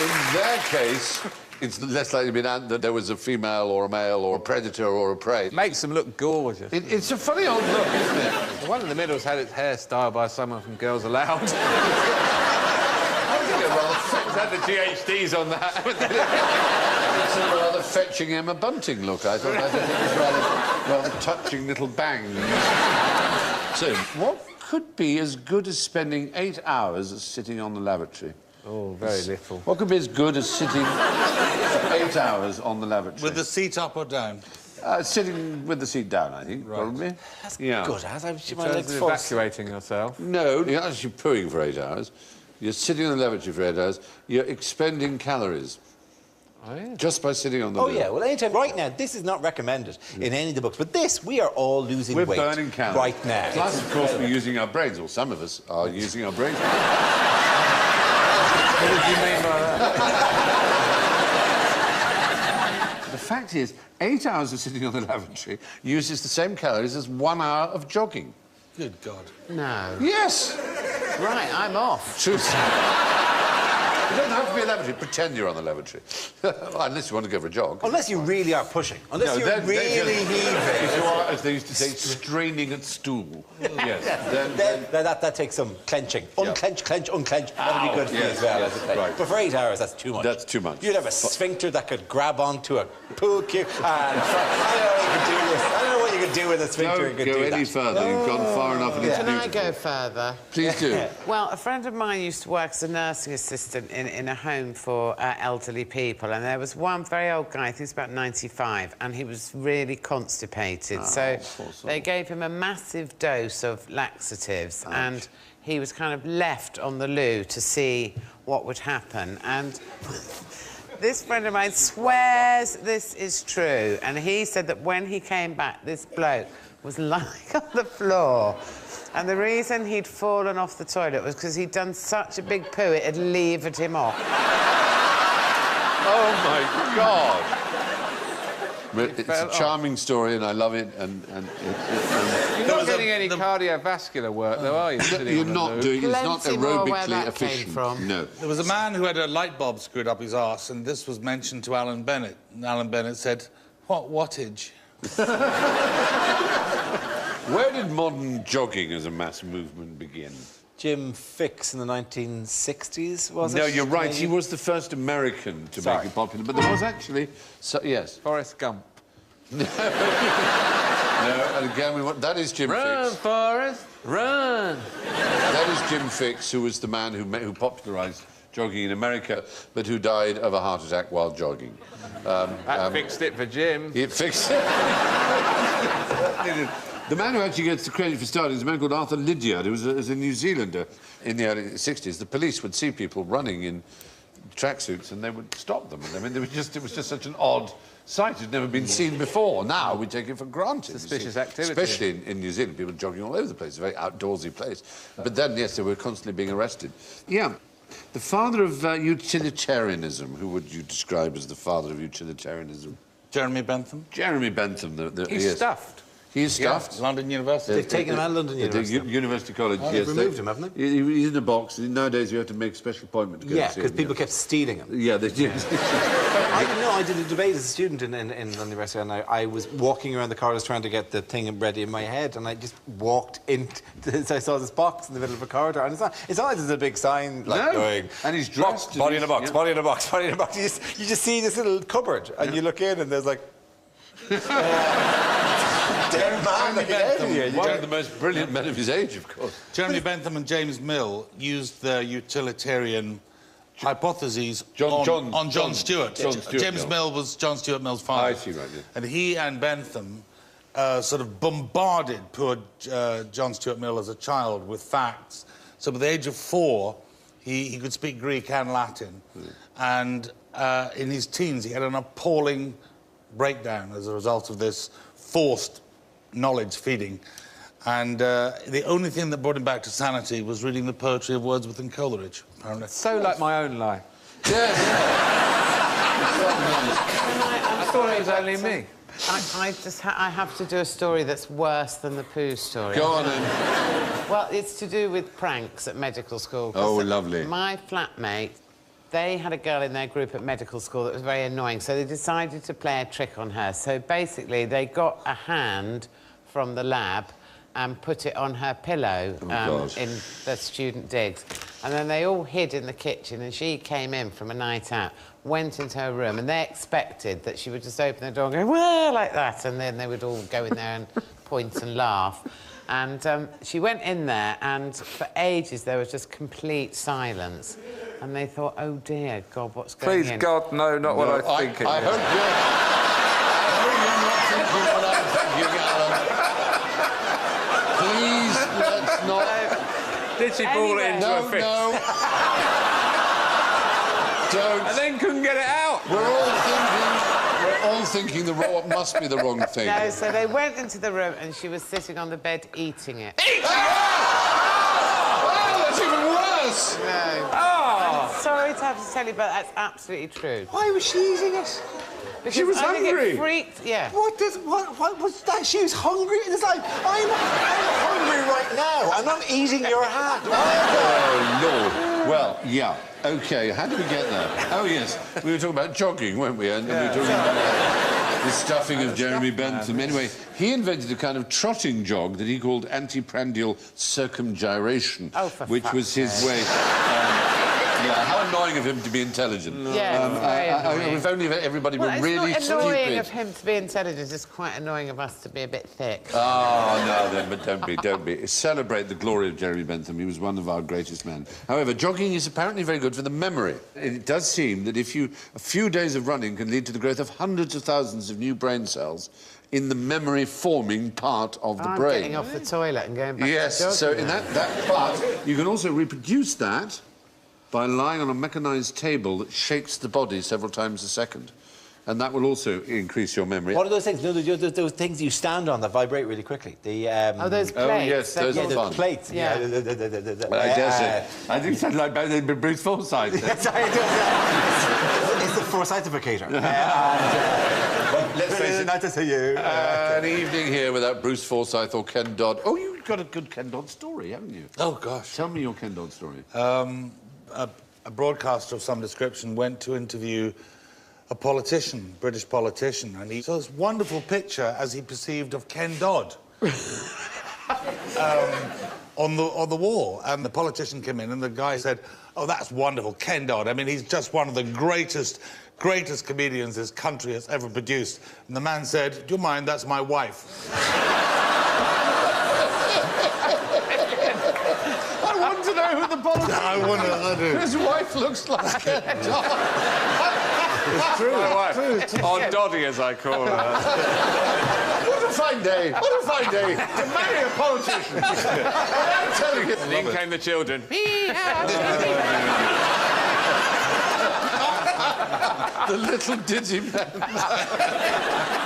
[SPEAKER 1] In their case, it's less likely to be an ant that there was a female or a male or a predator or a prey.
[SPEAKER 8] Makes them look gorgeous.
[SPEAKER 1] It's a funny old look, isn't it?
[SPEAKER 8] The one in the middle's had its hair styled by someone from Girls Aloud.
[SPEAKER 1] I think it rather
[SPEAKER 8] Had the GHDs on that.
[SPEAKER 1] It's a rather fetching Emma Bunting look, I thought. I think it was rather touching little bangs. So, what could be as good as spending 8 hours sitting on the lavatory?
[SPEAKER 8] Oh, very little.
[SPEAKER 1] What could be as good as sitting for 8 hours on the lavatory?
[SPEAKER 3] With the seat up or down?
[SPEAKER 1] Sitting with the seat down, I think, probably.
[SPEAKER 5] That's
[SPEAKER 1] Yeah.
[SPEAKER 5] good, as I'm
[SPEAKER 8] In terms of evacuating yourself.
[SPEAKER 1] No, you're actually pooing for 8 hours. You're sitting in the lavatory for 8 hours. You're expending calories.
[SPEAKER 8] Oh, yeah.
[SPEAKER 1] Just by sitting on the
[SPEAKER 5] Oh,
[SPEAKER 1] loo.
[SPEAKER 5] yeah, well, anytime. Right now, this is not recommended in any of the books, but this, we are all losing
[SPEAKER 1] We're
[SPEAKER 5] weight.
[SPEAKER 1] burning calories.
[SPEAKER 5] Right now.
[SPEAKER 1] Plus, of course, we're using our brains, or some of us are using our brains.
[SPEAKER 8] What did you mean by that?
[SPEAKER 1] The fact is, 8 hours of sitting on the lavatory uses the same calories as 1 hour of jogging.
[SPEAKER 3] Good God.
[SPEAKER 7] No.
[SPEAKER 1] Yes!
[SPEAKER 7] Right, I'm off.
[SPEAKER 1] Truth. You don't have to be a lavatory. Pretend you're on the lavatory. Unless you want to go for a jog.
[SPEAKER 5] Unless you really are pushing. Unless
[SPEAKER 1] No,
[SPEAKER 5] you're
[SPEAKER 1] then-
[SPEAKER 5] really heaving.
[SPEAKER 1] If you are, as they used to say, straining at stool. Yes.
[SPEAKER 5] Then that takes some clenching. Unclench, clench, unclench. That would be good for you
[SPEAKER 1] Yes,
[SPEAKER 5] as well.
[SPEAKER 1] yes,
[SPEAKER 5] as a thing.
[SPEAKER 1] right.
[SPEAKER 5] But for 8 hours, that's too much.
[SPEAKER 1] That's too much.
[SPEAKER 5] You'd have a sphincter that could grab onto a pool cue. And I don't know what you could do with. I don't know what you could do with a sphincter.
[SPEAKER 1] Don't
[SPEAKER 5] You could
[SPEAKER 1] go
[SPEAKER 5] do
[SPEAKER 1] any
[SPEAKER 5] that.
[SPEAKER 1] further. You've gone far enough and it's
[SPEAKER 7] Can I
[SPEAKER 1] beautiful.
[SPEAKER 7] go further?
[SPEAKER 1] Please do.
[SPEAKER 7] Well, a friend of mine used to work as a nursing assistant in a home for elderly people, and there was one very old guy, I think he's about 95, and he was really constipated. So they gave him a massive dose of laxatives, and he was kind of left on the loo to see what would happen. And this friend of mine swears this is true, and he said that when he came back, this bloke was lying on the floor. And the reason he'd fallen off the toilet was because he'd done such a big poo, it had levered him off.
[SPEAKER 1] Oh, my God. But it's a charming story, and I love it, and
[SPEAKER 8] You're not getting any cardiovascular work, though, are you?
[SPEAKER 1] you're not doing... It's not
[SPEAKER 7] Plenty more where
[SPEAKER 1] aerobically
[SPEAKER 7] that came
[SPEAKER 1] efficient.
[SPEAKER 7] from.
[SPEAKER 1] No.
[SPEAKER 3] There was a man who had a light bulb screwed up his arse, and this was mentioned to Alan Bennett. And Alan Bennett said, "What wattage?"
[SPEAKER 1] Where did modern jogging as a mass movement begin?
[SPEAKER 5] Jim Fix in the 1960s, was it?
[SPEAKER 1] No, you're right.
[SPEAKER 5] Maybe?
[SPEAKER 1] He was the first American to make it popular. But there was actually... yes.
[SPEAKER 8] Forrest Gump.
[SPEAKER 1] No, and again, that is Jim
[SPEAKER 8] Run,
[SPEAKER 1] Fix.
[SPEAKER 8] Forrest, run!
[SPEAKER 1] That is Jim Fix, who was the man who popularised jogging in America, but who died of a heart attack while jogging.
[SPEAKER 8] That fixed it for Jim.
[SPEAKER 1] It fixed it. The man who actually gets the credit for starting is a man called Arthur Lydiard, who was a New Zealander in the early 60s. The police would see people running in tracksuits and they would stop them. I mean, it was just such an odd sight. It had never been seen before. Now we take it for granted.
[SPEAKER 8] Suspicious activity.
[SPEAKER 1] Especially in New Zealand, people jogging all over the place. It's a very outdoorsy place. But then, yes, they were constantly being arrested. Yeah. The father of utilitarianism, who would you describe as the father of utilitarianism?
[SPEAKER 3] Jeremy Bentham.
[SPEAKER 1] Jeremy Bentham.
[SPEAKER 8] He's
[SPEAKER 1] yes.
[SPEAKER 8] stuffed.
[SPEAKER 1] He's stuffed.
[SPEAKER 3] Yeah, London University.
[SPEAKER 5] They've taken him out of London University.
[SPEAKER 1] University College,
[SPEAKER 5] Oh,
[SPEAKER 1] yes.
[SPEAKER 5] they've removed him, haven't they?
[SPEAKER 1] He's in a box. Nowadays, you have to make a special appointment to go
[SPEAKER 5] Yeah,
[SPEAKER 1] and see
[SPEAKER 5] because
[SPEAKER 1] him.
[SPEAKER 5] people kept stealing him.
[SPEAKER 1] Yeah, they did.
[SPEAKER 5] I did a debate as a student in London University, and I was walking around the corridors trying to get the thing ready in my head, and I just walked into... I saw this box in the middle of a corridor, and it's not like there's a big sign like going...
[SPEAKER 1] And he's dressed...
[SPEAKER 5] Body in a box,
[SPEAKER 1] yeah.
[SPEAKER 5] body in a box, body in a box. You just see this little cupboard, and you look in, and there's like... Dead man, like
[SPEAKER 1] One of the most brilliant men of his age, of course.
[SPEAKER 3] Jeremy Bentham and James Mill used their utilitarian hypotheses on John Stuart.
[SPEAKER 1] John Stuart
[SPEAKER 3] James
[SPEAKER 1] Mill.
[SPEAKER 3] Mill was John Stuart Mill's father.
[SPEAKER 1] I see, right, yeah.
[SPEAKER 3] And he and Bentham sort of bombarded poor John Stuart Mill as a child with facts. So by the age of 4, he could speak Greek and Latin. And in his teens, he had an appalling breakdown as a result of this forced knowledge feeding. And the only thing that brought him back to sanity was reading the poetry of Wordsworth and Coleridge, apparently.
[SPEAKER 8] So like my own life.
[SPEAKER 1] Yes.
[SPEAKER 8] I thought it was only me.
[SPEAKER 7] I have to do a story that's worse than the poo story.
[SPEAKER 1] Go on, then.
[SPEAKER 7] Well, it's to do with pranks at medical school.
[SPEAKER 1] Oh, lovely.
[SPEAKER 7] My flatmate, they had a girl in their group at medical school that was very annoying, so they decided to play a trick on her. So basically, they got a hand from the lab and put it on her pillow in the student digs. And then they all hid in the kitchen, and she came in from a night out, went into her room, and they expected that she would just open the door and go, well, like that, and then they would all go in there and point and laugh. And she went in there, and for ages there was just complete silence. And they thought, oh dear, God, what's going
[SPEAKER 8] Please,
[SPEAKER 7] in?
[SPEAKER 8] God, no, not what I think it
[SPEAKER 1] I
[SPEAKER 8] is.
[SPEAKER 1] hope you're not thinking what I'm thinking, Alan. Please, let's not...
[SPEAKER 8] Did she ball it into a fist?
[SPEAKER 1] No. Don't.
[SPEAKER 8] And then couldn't get it out.
[SPEAKER 1] We're all thinking what must be the wrong thing.
[SPEAKER 7] No, so they went into the room, and she was sitting on the bed eating it.
[SPEAKER 1] Wow, that's even worse.
[SPEAKER 7] No.
[SPEAKER 8] Oh.
[SPEAKER 7] I'm sorry to have to tell you, but that's absolutely true.
[SPEAKER 5] Why was she eating it?
[SPEAKER 7] Because
[SPEAKER 1] She was
[SPEAKER 7] I think
[SPEAKER 1] hungry.
[SPEAKER 7] It freaked, yeah.
[SPEAKER 5] What was that? She was hungry. It's like, I'm hungry right now. I'm not eating your hand.
[SPEAKER 1] Oh, Lord. Well, yeah. OK, how did we get there? Oh, yes. We were talking about jogging, weren't we? And we were talking about the stuffing of Jeremy Bentham. Anyway, he invented a kind of trotting jog that he called antiprandial circumgyration, which was his way... yeah, how annoying of him to be intelligent.
[SPEAKER 7] Yeah, very annoying.
[SPEAKER 1] If only everybody were really
[SPEAKER 7] it's not annoying
[SPEAKER 1] stupid.
[SPEAKER 7] of him to be intelligent, it's quite annoying of us to be a bit thick.
[SPEAKER 1] Oh, no, then, but don't be. Celebrate the glory of Jeremy Bentham. He was one of our greatest men. However, jogging is apparently very good for the memory. It does seem that a few days of running can lead to the growth of hundreds of thousands of new brain cells in the memory-forming part of the brain.
[SPEAKER 7] Getting off the toilet and going back
[SPEAKER 1] Yes,
[SPEAKER 7] to jogging.
[SPEAKER 1] so in that part, you can also reproduce that by lying on a mechanised table that shakes the body several times a second. And that will also increase your memory.
[SPEAKER 5] What are those things? No, those things you stand on that vibrate really quickly. The
[SPEAKER 7] Oh, those plates.
[SPEAKER 1] Oh, yes, those are
[SPEAKER 5] the
[SPEAKER 1] fun.
[SPEAKER 5] plates.
[SPEAKER 7] Yeah.
[SPEAKER 1] Well, I dare say. I think it sounded like Bruce Forsyth.
[SPEAKER 5] Sorry, it's the Forsythificator. Let's face it, not to say you.
[SPEAKER 1] An evening here without Bruce Forsyth or Ken Dodd. Oh, you've got a good Ken Dodd story, haven't you?
[SPEAKER 3] Oh, gosh.
[SPEAKER 1] Tell me your Ken Dodd story.
[SPEAKER 3] A broadcaster of some description went to interview a politician, British politician, and he saw this wonderful picture, as he perceived, of Ken Dodd. on the wall. And the politician came in and the guy said, oh, that's wonderful, Ken Dodd. I mean, he's just one of the greatest comedians this country has ever produced. And the man said, do you mind, that's my wife.
[SPEAKER 1] I want to know who the politician
[SPEAKER 3] I wonder what I do.
[SPEAKER 1] His wife looks like Ken Dodd.
[SPEAKER 8] It's true. My wife. Or Doddy, as I call her.
[SPEAKER 1] What a fine day! What a fine day to marry a politician! I'm telling you.
[SPEAKER 8] And in came the children.
[SPEAKER 1] The little dizzy man.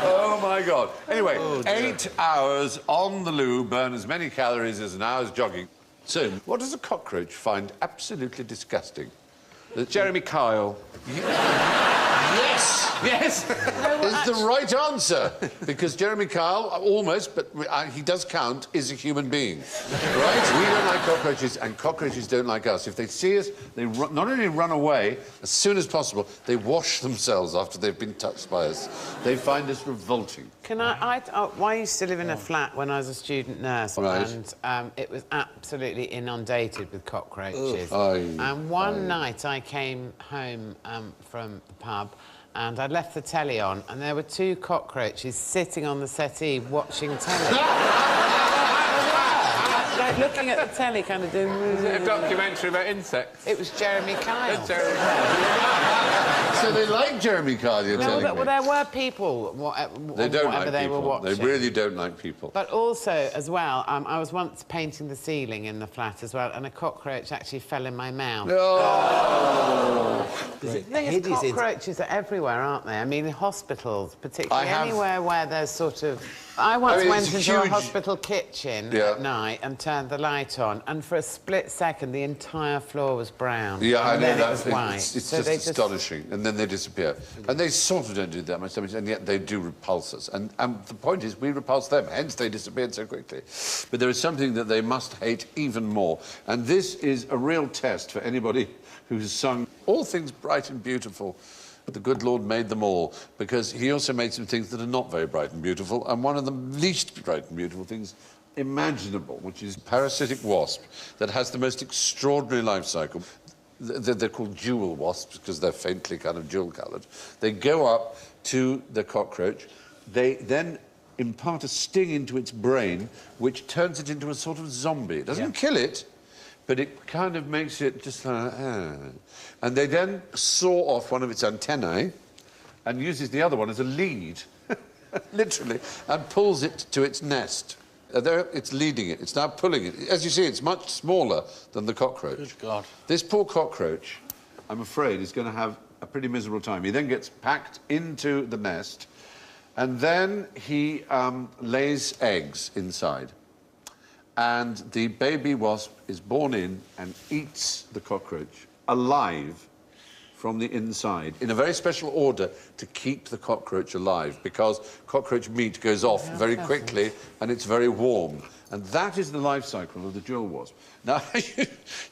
[SPEAKER 1] Oh, my God. Anyway, 8 hours on the loo burn as many calories as an hour's jogging. So, what does a cockroach find absolutely disgusting?
[SPEAKER 8] Jeremy Kyle.
[SPEAKER 1] Yes! Yes! Is the right answer. Because Jeremy Kyle, almost, but he does count, is a human being. Right? We don't like cockroaches, and cockroaches don't like us. If they see us, they not only run away as soon as possible, they wash themselves after they've been touched by us. They find us revolting.
[SPEAKER 7] Can I used to live in a flat when I was a student nurse,
[SPEAKER 1] Right.
[SPEAKER 7] and it was absolutely inundated with cockroaches.
[SPEAKER 1] Aye.
[SPEAKER 7] And one night I came home from the pub, and I'd left the telly on, and there were 2 cockroaches sitting on the settee watching telly. Like looking at the telly, kind of doing...
[SPEAKER 8] Is it a documentary about insects?
[SPEAKER 7] It was Jeremy Kyle.
[SPEAKER 1] So they like Jeremy Kyle, you're telling me?
[SPEAKER 7] Well, there were people,
[SPEAKER 1] They don't like
[SPEAKER 7] whatever they were
[SPEAKER 1] people.
[SPEAKER 7] watching.
[SPEAKER 1] They really don't like people.
[SPEAKER 7] But also, as well, I was once painting the ceiling in the flat as well, and a cockroach actually fell in my mouth.
[SPEAKER 1] Oh!
[SPEAKER 7] The thing is, cockroaches are everywhere, aren't they? I mean, in hospitals, particularly anywhere where there's sort of... I once went into a hospital kitchen at night and turned the light on, and for a split second, the entire floor was brown.
[SPEAKER 1] Yeah, I know
[SPEAKER 7] then
[SPEAKER 1] that.
[SPEAKER 7] It was white.
[SPEAKER 1] It's
[SPEAKER 7] so
[SPEAKER 1] just astonishing. And then they disappear. And they sort of don't do that much damage, and yet they do repulse us. And the point is, we repulse them, hence they disappeared so quickly. But there is something that they must hate even more. And this is a real test for anybody who's sung all things bright and beautiful. But the good Lord made them all, because he also made some things that are not very bright and beautiful, and one of the least bright and beautiful things imaginable, which is parasitic wasp, that has the most extraordinary life cycle. They're called jewel wasps, because they're faintly kind of jewel-coloured. They go up to the cockroach. They then impart a sting into its brain, which turns it into a sort of zombie. It doesn't kill it, but it kind of makes it just like... And they then saw off one of its antennae and uses the other one as a lead, literally, and pulls it to its nest. There, it's leading it. It's now pulling it. As you see, it's much smaller than the cockroach.
[SPEAKER 3] Good God.
[SPEAKER 1] This poor cockroach, I'm afraid, is going to have a pretty miserable time. He then gets packed into the nest, and then he lays eggs inside. And the baby wasp is born in and eats the cockroach alive from the inside, in a very special order to keep the cockroach alive, because cockroach meat goes off very quickly and it's very warm. And that is the life cycle of the jewel wasp. Now,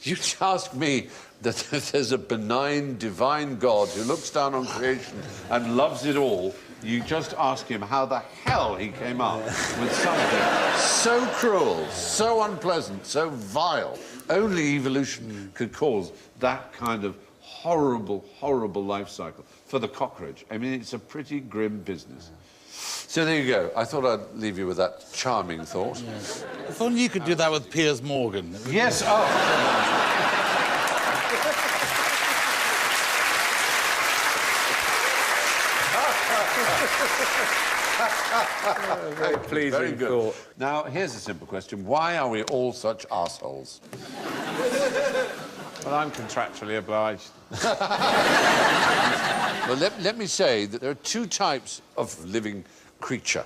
[SPEAKER 1] you ask me that there's a benign, divine God who looks down on creation and loves it all. You just ask him how the hell he came up with something so cruel, so unpleasant, so vile. Only evolution could cause that kind of horrible, horrible life cycle for the cockroach. I mean, it's a pretty grim business. So there you go. I thought I'd leave you with that charming thought.
[SPEAKER 3] Yes. If only you could do that with Piers Morgan.
[SPEAKER 1] Yes,
[SPEAKER 8] Very pleasing
[SPEAKER 1] very good.
[SPEAKER 8] thought.
[SPEAKER 1] Now, here's a simple question. Why are we all such arseholes?
[SPEAKER 8] Well, I'm contractually obliged.
[SPEAKER 1] Well, let me say that there are 2 types of living creature.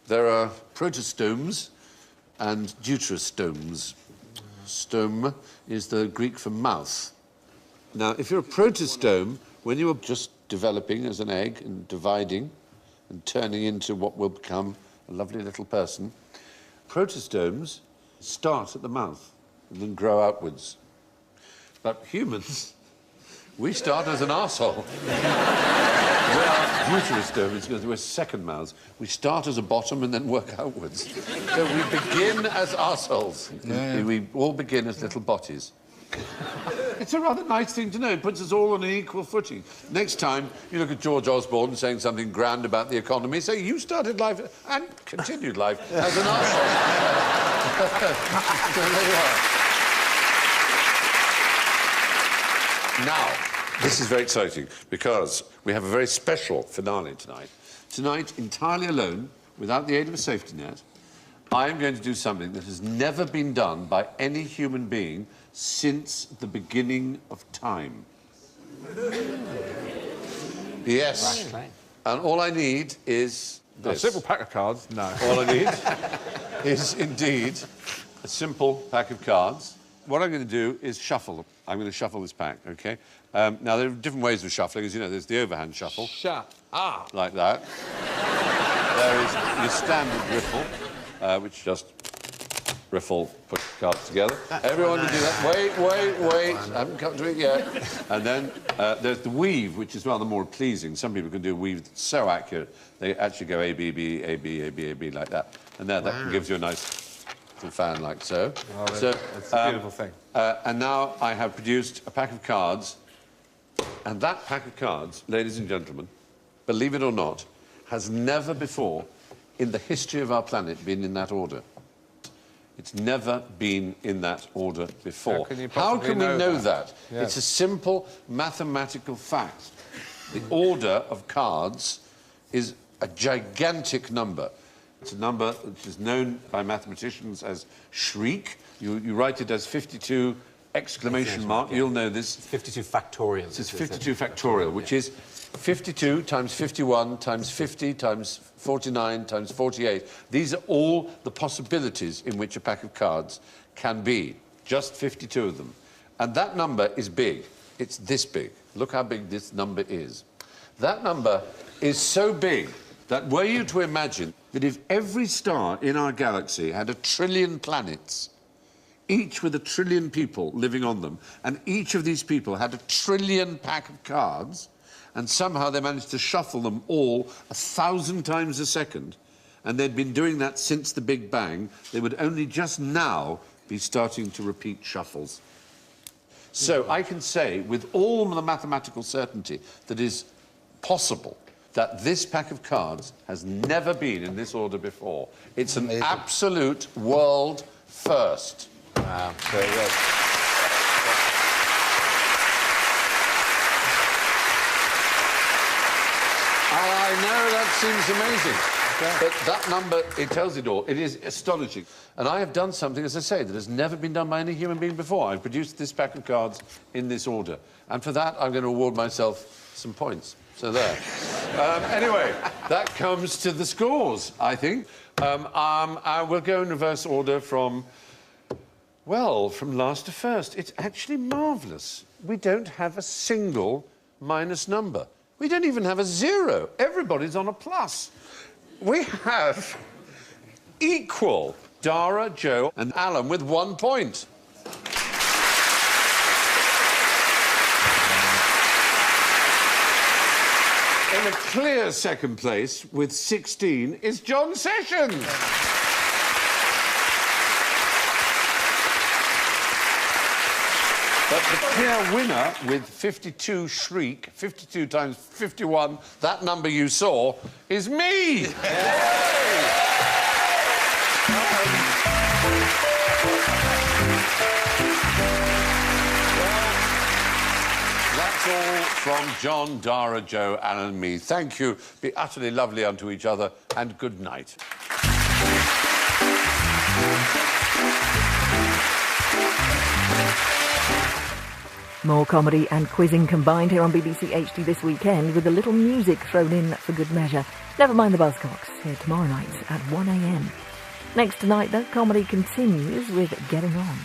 [SPEAKER 1] There are protostomes and deuterostomes. Stome is the Greek for mouth. Now, if you're a protostome, when you are just developing as an egg and dividing and turning into what will become a lovely little person, protostomes start at the mouth and then grow outwards. But humans, we start as an arsehole. beauty of a stove is because we're second mouths. We start as a bottom and then work outwards. So we begin as arseholes.
[SPEAKER 3] Yeah.
[SPEAKER 1] We all begin as little botties. It's a rather nice thing to know. It puts us all on an equal footing. Next time you look at George Osborne saying something grand about the economy, say you started life and continued life as an arsehole. So there you are. Now, this is very exciting because we have a very special finale tonight. Tonight, entirely alone, without the aid of a safety net, I am going to do something that has never been done by any human being since the beginning of time. Yes.
[SPEAKER 5] Right.
[SPEAKER 1] And all I need is
[SPEAKER 8] A
[SPEAKER 1] this.
[SPEAKER 8] simple pack of cards? No.
[SPEAKER 1] All I need is indeed a simple pack of cards. What I'm going to do is shuffle them. I'm going to shuffle this pack, OK? Now, there are different ways of shuffling. As you know, there's the overhand shuffle.
[SPEAKER 8] Shut up.
[SPEAKER 1] Like that. There is your standard riffle, which just riffle, push the cards together. Everyone can do that. Wait. I haven't come to it yet. And then there's the weave, which is rather more pleasing. Some people can do a weave that's so accurate, they actually go A, B, B, A, B, A, B, A, B, like that. And then that gives you a nice little fan like so.
[SPEAKER 8] Oh, it's a beautiful thing.
[SPEAKER 1] And now I have produced a pack of cards. And that pack of cards, ladies and gentlemen, believe it or not, has never before in the history of our planet been in that order. It's never been in that order before.
[SPEAKER 8] How can we know
[SPEAKER 1] that?
[SPEAKER 8] Yes.
[SPEAKER 1] It's a simple mathematical fact. The order of cards is a gigantic number. It's a number which is known by mathematicians as shriek. You write it as 52 exclamation mark. You'll know this.
[SPEAKER 5] 52 factorial.
[SPEAKER 1] It's 52 factorial, which is 52 times 51 times 50 times 49 times 48. These are all the possibilities in which a pack of cards can be. Just 52 of them. And that number is big. It's this big. Look how big this number is. That number is so big that were you to imagine that if every star in our galaxy had 1 trillion planets, each with 1 trillion people living on them, and each of these people had 1 trillion pack of cards, and somehow they managed to shuffle them all 1,000 times a second, and they'd been doing that since the Big Bang, they would only just now be starting to repeat shuffles. So I can say with all the mathematical certainty that is possible that this pack of cards has never been in this order before. It's an absolute world first.
[SPEAKER 8] Wow, very good.
[SPEAKER 1] I know that seems amazing, but that number, it tells it all. It is astonishing. And I have done something, as I say, that has never been done by any human being before. I've produced this pack of cards in this order. And for that, I'm going to award myself some points. So there. Anyway, that comes to the scores, I think. I will go in reverse order from, well, from last to first. It's actually marvellous. We don't have a single minus number. We don't even have a zero. Everybody's on a plus. We have equal Dara, Joe and Alan with 1 point. In a clear second place with 16 is John Sessions. But the clear winner with 52 shriek, 52 times 51, that number you saw, is me! That's all from John, Dara, Joe, Alan and me. Thank you. Be utterly lovely unto each other, and good night.
[SPEAKER 9] More comedy and quizzing combined here on BBC HD this weekend, with a little music thrown in for good measure. Never mind the Buzzcocks, here tomorrow night at 1 a.m. Next tonight, though, comedy continues with Getting On.